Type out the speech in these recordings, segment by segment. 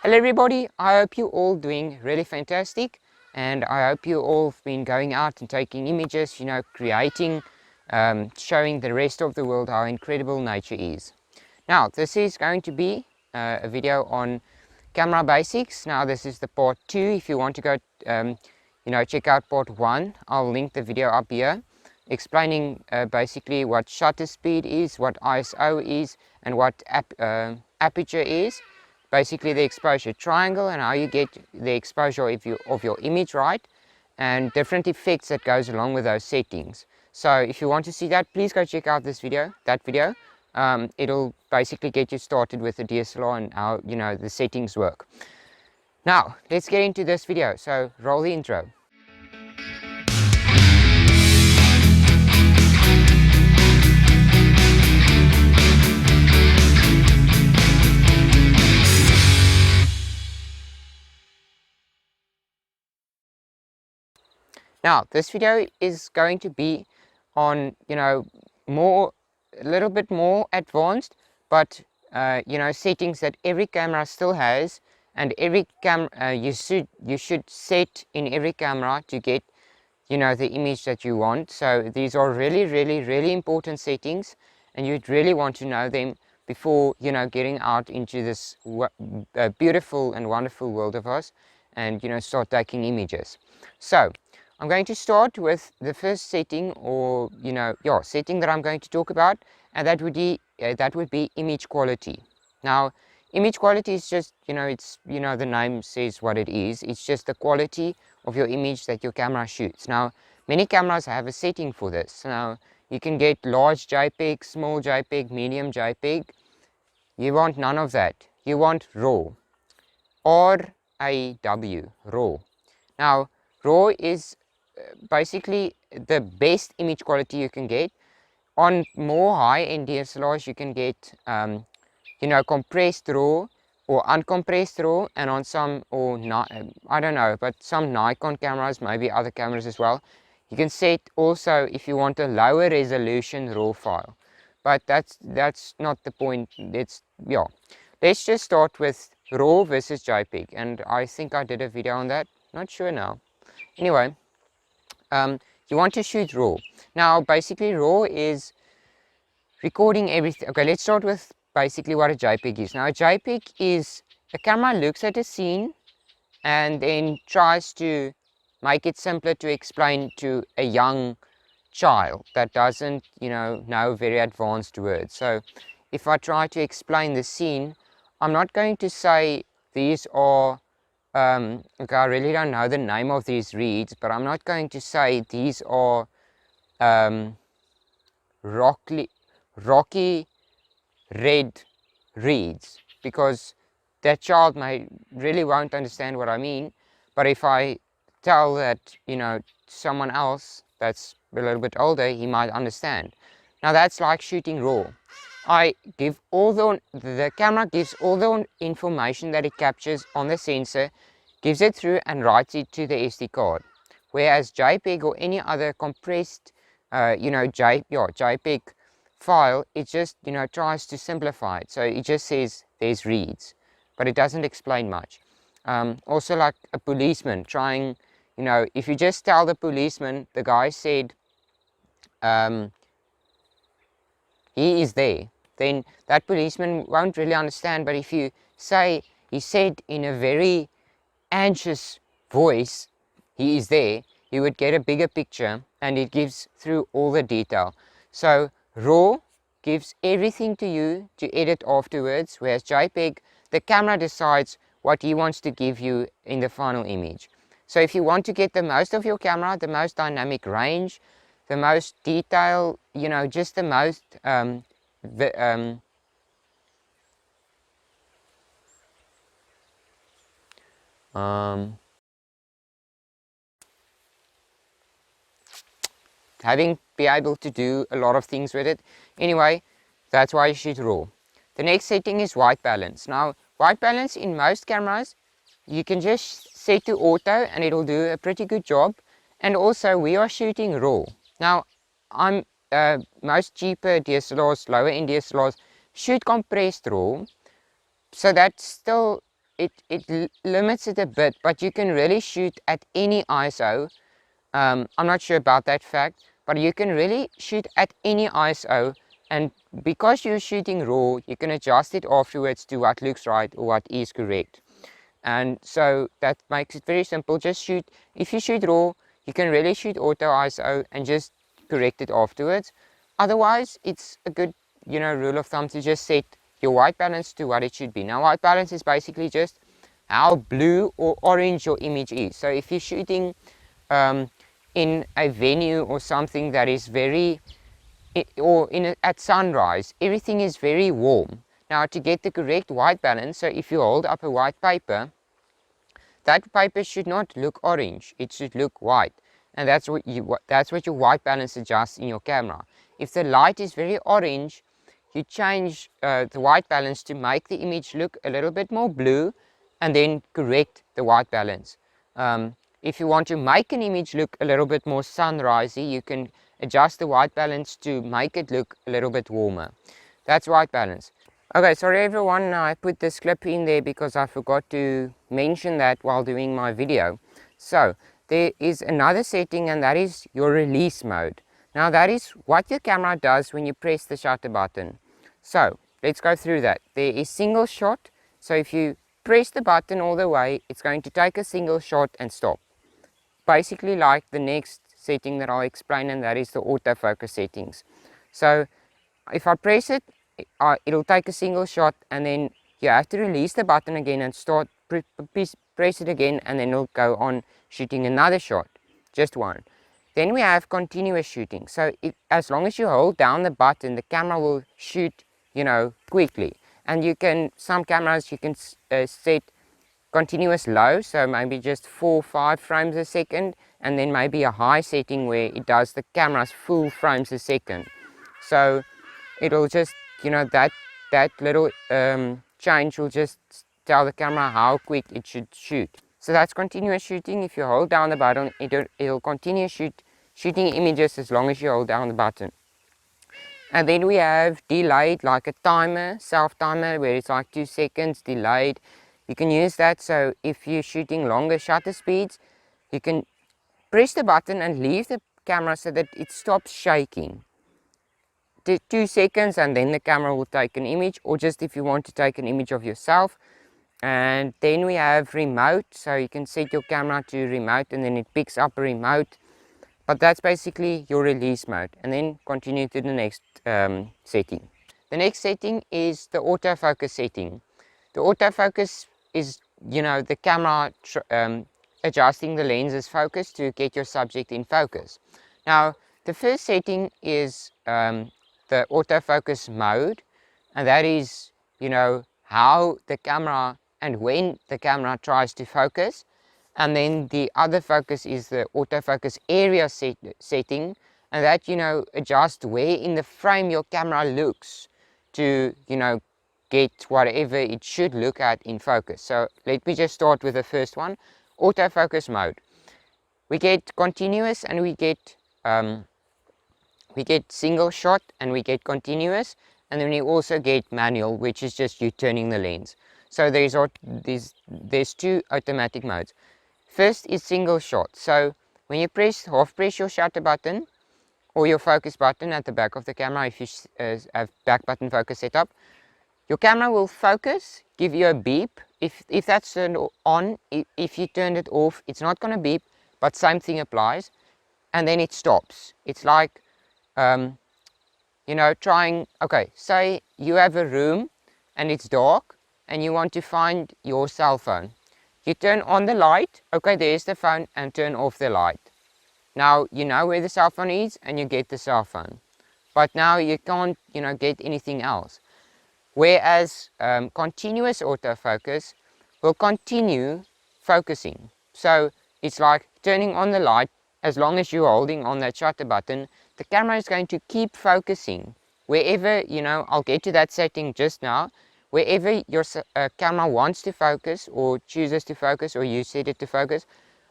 Hello everybody, I hope you all doing really fantastic, and I hope you all have been going out and taking images, creating, showing the rest of the world how incredible nature is. Now this is going to be a video on camera basics. Now this is the part 2. If you want to go check out part 1, I'll link the video up here explaining basically what shutter speed is, what ISO is, and what aperture is. Basically the exposure triangle and how you get the exposure of your image right, and different effects that goes along with those settings. So if you want to see that, please go check out that video. It'll basically get you started with the DSLR and how the settings work. Now let's get into this video, so roll the intro. Now this video is going to be on a little bit more advanced, but settings that every camera still has, and every camera you should set in every camera to get the image that you want. So these are really important settings, and you'd really want to know them before getting out into this beautiful and wonderful world of ours, and start taking images. So I'm going to start with the first setting, or setting that I'm going to talk about, and that would be image quality. Now image quality is just it's the name says what it is. It's just the quality of your image that your camera shoots. Now many cameras have a setting for this. Now you can get large JPEG, small JPEG, medium JPEG. You want none of that. You want RAW, RAW, RAW. Now RAW is basically the best image quality you can get. On more high-end DSLRs you can get compressed RAW or uncompressed RAW, and on some, or not, I don't know, but some Nikon cameras, maybe other cameras as well, you can set also if you want a lower resolution RAW file. But that's not the point. Let's just start with RAW versus JPEG, and I think I did a video on that, not sure now. Anyway, you want to shoot RAW. Now basically RAW is recording everything. Okay, let's start with basically what a JPEG is. Now a JPEG is a camera looks at a scene and then tries to make it simpler to explain to a young child that doesn't know very advanced words. So if I try to explain the scene, I'm not going to say these are okay, I really don't know the name of these reeds, but I'm not going to say these are rocky red reeds, because that child really won't understand what I mean. But if I tell that someone else that's a little bit older, he might understand. Now that's like shooting RAW. I give the camera gives all the information that it captures on the sensor, gives it through and writes it to the SD card. Whereas JPEG or any other compressed JPEG file, it just tries to simplify it. So it just says there's reads, but it doesn't explain much. Also like a policeman trying, if you just tell the policeman the guy said he is there, then that policeman won't really understand. But if you say he said in a very anxious voice he is there, you would get a bigger picture, and it gives through all the detail. So RAW gives everything to you to edit afterwards, whereas JPEG, the camera decides what he wants to give you in the final image. So if you want to get the most of your camera, the most dynamic range, the most detail, just the most be able to do a lot of things with it. Anyway, that's why you shoot RAW. The next setting is white balance. Now white balance in most cameras you can just set to auto and it'll do a pretty good job. And also we are shooting RAW. Now most cheaper DSLRs, lower end DSLRs shoot compressed RAW, so that's still it limits it a bit, but you can really shoot at any ISO. I'm not sure about that fact, but you can really shoot at any ISO, and because you're shooting raw, you can adjust it afterwards to what looks right or what is correct. And so that makes it very simple. Just shoot, if you shoot raw, you can really shoot auto ISO and just correct it afterwards. Otherwise, it's a good, rule of thumb to just set your white balance to what it should be. Now, white balance is basically just how blue or orange your image is. So if you're shooting in a venue or something that is very, at sunrise, everything is very warm. Now, to get the correct white balance, so if you hold up a white paper, that paper should not look orange, it should look white. And that's what your white balance adjusts in your camera. If the light is very orange, you change the white balance to make the image look a little bit more blue, and then correct the white balance. If you want to make an image look a little bit more sunrisey, you can adjust the white balance to make it look a little bit warmer. That's white balance. Okay, sorry everyone, I put this clip in there because I forgot to mention that while doing my video. So, there is another setting, and that is your release mode. Now that is what your camera does when you press the shutter button. So, let's go through that. There is single shot, so if you press the button all the way, it's going to take a single shot and stop. Basically like the next setting that I'll explain, and that is the autofocus settings. So, if I press it, it'll take a single shot, and then you have to release the button again and start press it again, and then it'll go on shooting another shot, just one. Then we have continuous shooting. So as long as you hold down the button, the camera will shoot, quickly. And you can, some cameras you can set continuous low, so maybe just 4 or 5 frames a second, and then maybe a high setting where it does the camera's full frames a second. So it'll just, that little change will just tell the camera how quick it should shoot. So that's continuous shooting. If you hold down the button, it'll continue shooting images as long as you hold down the button. And then we have delayed, like a timer, self-timer, where it's like 2 seconds delayed. You can use that, so if you're shooting longer shutter speeds, you can press the button and leave the camera so that it stops shaking. 2 seconds, and then the camera will take an image, or just if you want to take an image of yourself. And then we have remote, so you can set your camera to remote, and then it picks up a remote. But that's basically your release mode, and then continue to the next setting. The next setting is the autofocus setting. The autofocus is, the camera adjusting the lens's focus to get your subject in focus. Now, the first setting is the autofocus mode, and that is, how the camera and when the camera tries to focus. And then the other focus is the autofocus area setting, and that, adjusts where in the frame your camera looks to, get whatever it should look at in focus. So let me just start with the first one, autofocus mode. We get continuous, and we get single shot, and we get continuous, and then we also get manual, which is just you turning the lens. So there's 2 automatic modes. First is single shot. So when you half press your shutter button or your focus button at the back of the camera, if you have back button focus set up, your camera will focus, give you a beep. If that's turned on, if you turned it off, it's not going to beep, but same thing applies, and then it stops. It's like, okay, say you have a room and it's dark and you want to find your cell phone. You turn on the light, okay, there's the phone, and turn off the light. Now you know where the cell phone is, and you get the cell phone. But now you can't, get anything else. Whereas continuous autofocus will continue focusing. So it's like turning on the light. As long as you're holding on that shutter button, the camera is going to keep focusing. Wherever, I'll get to that setting just now. Wherever your camera wants to focus, or chooses to focus, or you set it to focus,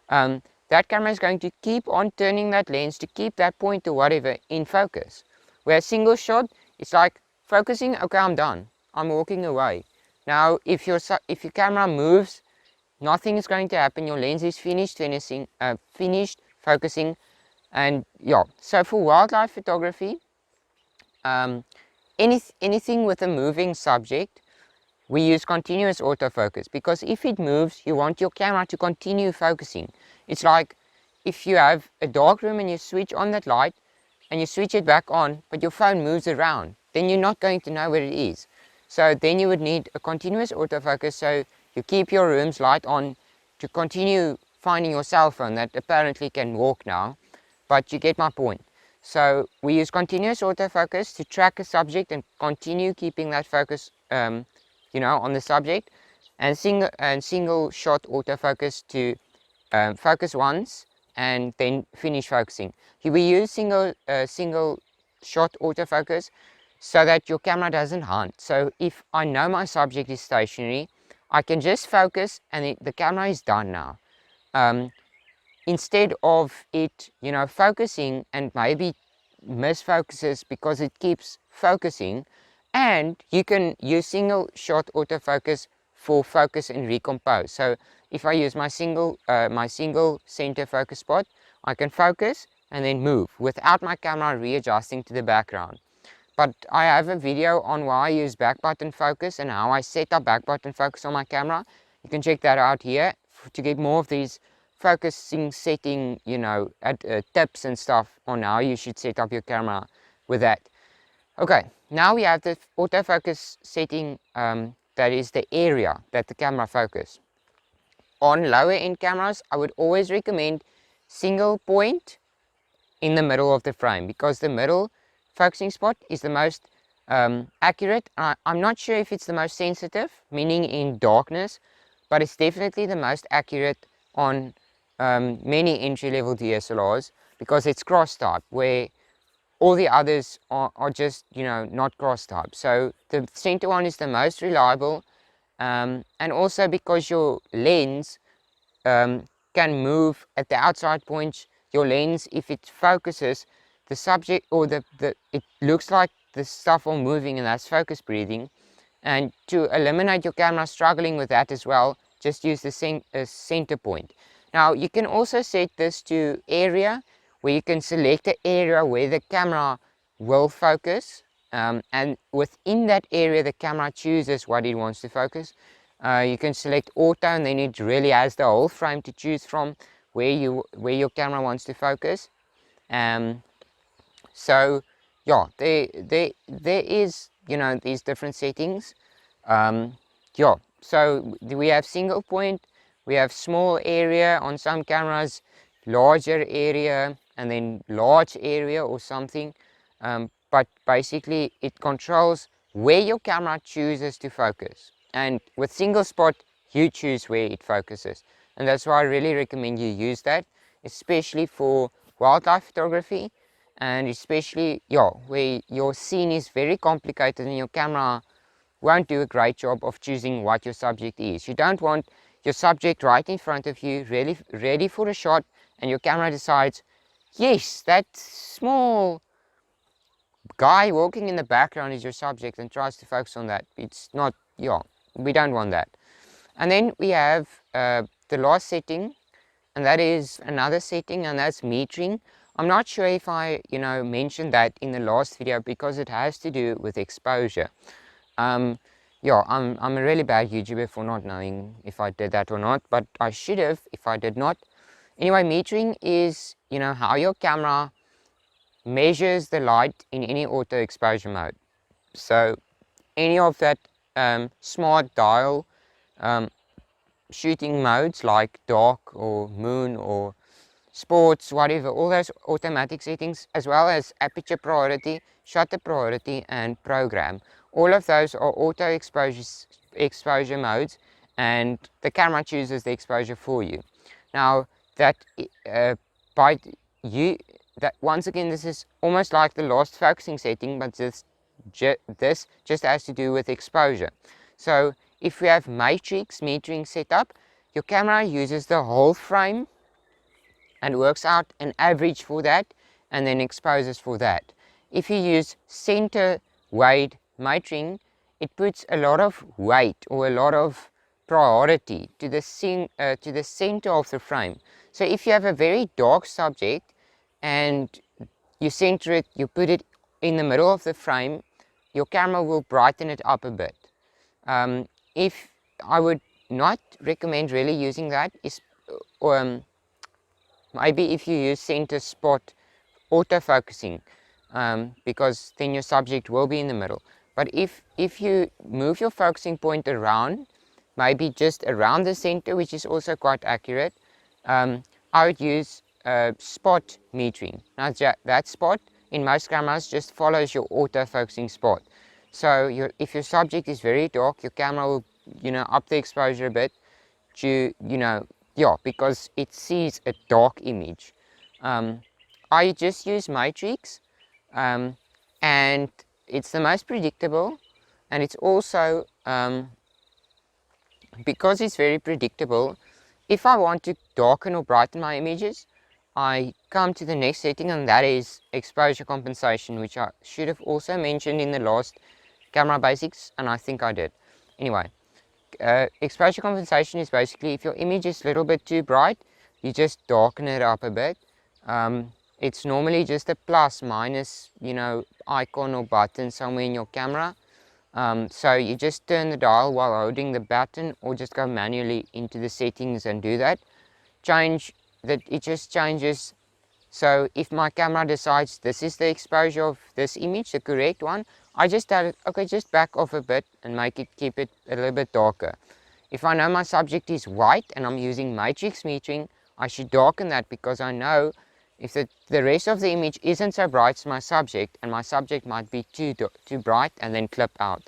that camera is going to keep on turning that lens to keep that point or whatever in focus. Whereas single shot, it's like focusing, okay, I'm done, I'm walking away. Now if your camera moves, nothing is going to happen. Your lens is finished finishing, finished focusing. And yeah, so for wildlife photography, um, anything with a moving subject, we use continuous autofocus, because if it moves, you want your camera to continue focusing. It's like if you have a dark room and you switch on that light and you switch it back on, but your phone moves around, then you're not going to know where it is. So then you would need a continuous autofocus, so you keep your room's light on to continue finding your cell phone that apparently can walk now, but you get my point. So we use continuous autofocus to track a subject and continue keeping that focus on the subject, and single shot autofocus to focus once and then finish focusing. We use single shot autofocus so that your camera doesn't hunt. So if I know my subject is stationary, I can just focus and the camera is done now. Instead of it, focusing and maybe misfocuses because it keeps focusing. And you can use single shot autofocus for focus and recompose. So if I use my single center focus spot, I can focus and then move without my camera readjusting to the background. But I have a video on why I use back button focus and how I set up back button focus on my camera. You can check that out here to get more of these focusing setting, tips and stuff on how you should set up your camera with that. Okay, now we have the autofocus setting, that is the area that the camera focus. On lower end cameras, I would always recommend single point in the middle of the frame, because the middle focusing spot is the most accurate. I'm not sure if it's the most sensitive, meaning in darkness, but it's definitely the most accurate on many entry-level DSLRs, because it's cross type, where all the others are just, not cross type. So the center one is the most reliable, and also because your lens can move at the outside points. Your lens, if it focuses the subject, or it looks like the stuff all moving, and that's focus breathing. And to eliminate your camera struggling with that as well, just use the center point. Now you can also set this to area, where you can select the area where the camera will focus, and within that area the camera chooses what it wants to focus. You can select auto, and then it really has the whole frame to choose from where your camera wants to focus. So yeah, there is, these different settings. Yeah, so we have single point, we have small area on some cameras, larger area, and then large area or something. But basically it controls where your camera chooses to focus. And with single spot, you choose where it focuses. And that's why I really recommend you use that, especially for wildlife photography, and especially, where your scene is very complicated and your camera won't do a great job of choosing what your subject is. You don't want your subject right in front of you, really ready for a shot, and your camera decides, yes, that small guy walking in the background is your subject, and tries to focus on that. It's not, we don't want that. And then we have the last setting, and that is another setting, and that's metering. I'm not sure if I mentioned that in the last video, because it has to do with exposure. I'm a really bad YouTuber for not knowing if I did that or not, but I should have if I did not. Anyway, metering is how your camera measures the light in any auto exposure mode. So any of that smart dial shooting modes like dark or moon or sports, whatever, all those automatic settings, as well as aperture priority, shutter priority, and program. All of those are auto exposure modes, and the camera chooses the exposure for you. Now that once again, this is almost like the last focusing setting, but this just has to do with exposure. So if we have matrix metering set up, your camera uses the whole frame and works out an average for that, and then exposes for that. If you use center weight metering, it puts a lot of weight or a lot of priority to the center of the frame. So if you have a very dark subject and you center it, you put it in the middle of the frame, your camera will brighten it up a bit. If I would not recommend really using that is maybe if you use center spot autofocusing, because then your subject will be in the middle. But if you move your focusing point around, maybe just around the center, which is also quite accurate, I would use spot metering. Now that spot in most cameras just follows your autofocusing spot. So if your subject is very dark, your camera will, up the exposure a bit to, because it sees a dark image. I just use matrix, and it's the most predictable, and it's also, because it's very predictable, if I want to darken or brighten my images, I come to the next setting, and that is exposure compensation, which I should have also mentioned in the last camera basics, and I think I did. Anyway, exposure compensation is basically if your image is a little bit too bright, you just darken it up a bit. It's normally just a plus minus, icon or button somewhere in your camera. So you just turn the dial while holding the button, or just go manually into the settings and do that. Change that, it just changes. So if my camera decides this is the exposure of this image, the correct one, I just tell it, okay, just back off a bit and keep it a little bit darker. If I know my subject is white and I'm using matrix metering, I should darken that, because I know if the rest of the image isn't so bright as my subject, and my subject might be too bright and then clip out.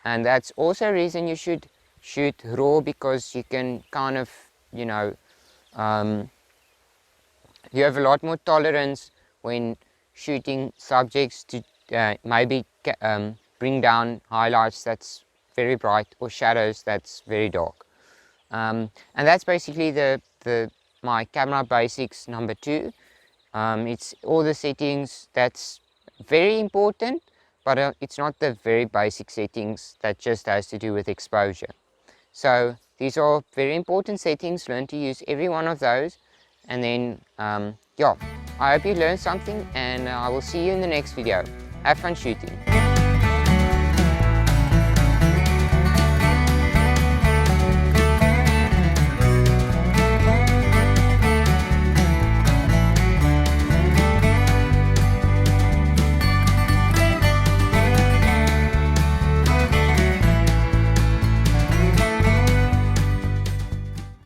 And that's also a reason you should shoot raw, because you can kind of, you have a lot more tolerance when shooting subjects to maybe bring down highlights that's very bright or shadows that's very dark. And that's basically my camera basics number 2. It's all the settings that's very important, but it's not the very basic settings that just has to do with exposure. So these are very important settings. Learn to use every one of those, and then yeah, I hope you learned something, and I will see you in the next video. Have fun shooting.